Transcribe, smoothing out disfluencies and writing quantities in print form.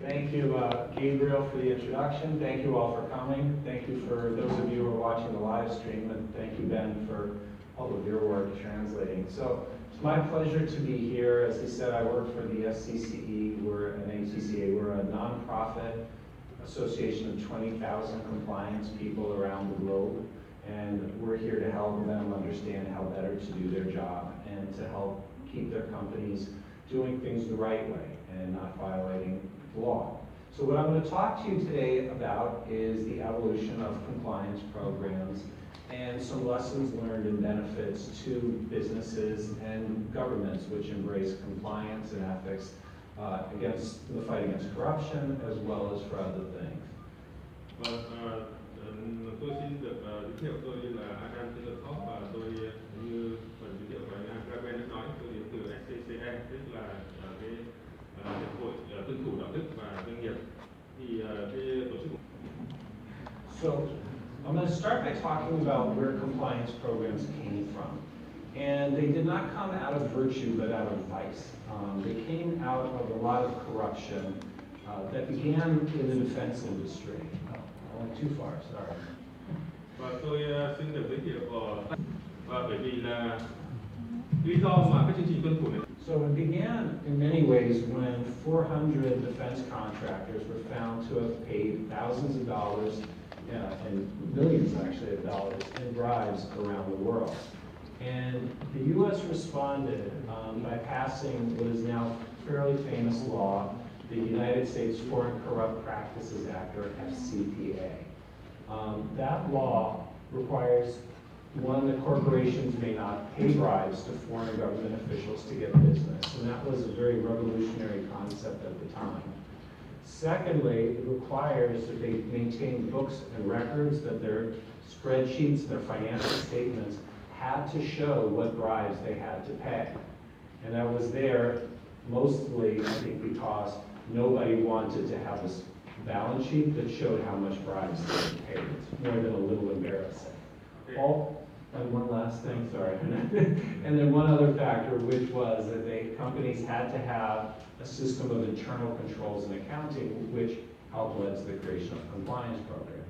Thank you, Gabriel, for the introduction. Thank you all for coming. Thank you for those of you who are watching the live stream, and thank you, Ben, for all of your work translating. So it's my pleasure to be here. As he said, I work for the SCCE. We're an ATCA. We're a nonprofit association of 20,000 compliance people around the globe, and we're here to help them understand how better to do their job and to help keep their companies doing things the right way and not violating law. So what I'm going to talk to you today about is the evolution of compliance programs and some lessons learned and benefits to businesses and governments which embrace compliance and ethics against the fight against corruption as well as for other things. Tôi xin được giới thiệu tôi là Adam Tillertop và tôi như phần giới thiệu của anh Gabriel đã nói, tôi đến từ SCCE, tức là cái hiệp hội tuân thủ đạo đức và doanh nghiệp. Thì cái tổ chức. So I'm going to start by talking about where compliance programs came from. And they did not come out of virtue, but out of vice. They came out of a lot of corruption that began in the defense industry. I went too far, sorry. Và tôi xin được giới thiệu và bởi vì là lý do mà cái chương trình tuân thủ này. So it began in many ways when 400 defense contractors were found to have paid thousands of dollars and millions actually of dollars in bribes around the world. And the U.S. responded by passing what is now fairly famous law, the United States Foreign Corrupt Practices Act, or FCPA. That law requires, one, that corporations may not pay bribes to foreign government officials to get business, and that was a very revolutionary concept at the time. Secondly, it requires that they maintain books and records, that their spreadsheets, their financial statements had to show what bribes they had to pay. And that was there mostly, I think, because nobody wanted to have this balance sheet that showed how much bribes they had paid. It's more than a little embarrassing. And one last thing, sorry. And then one other factor, which was that companies had to have a system of internal controls and accounting, which helped led to the creation of compliance programs.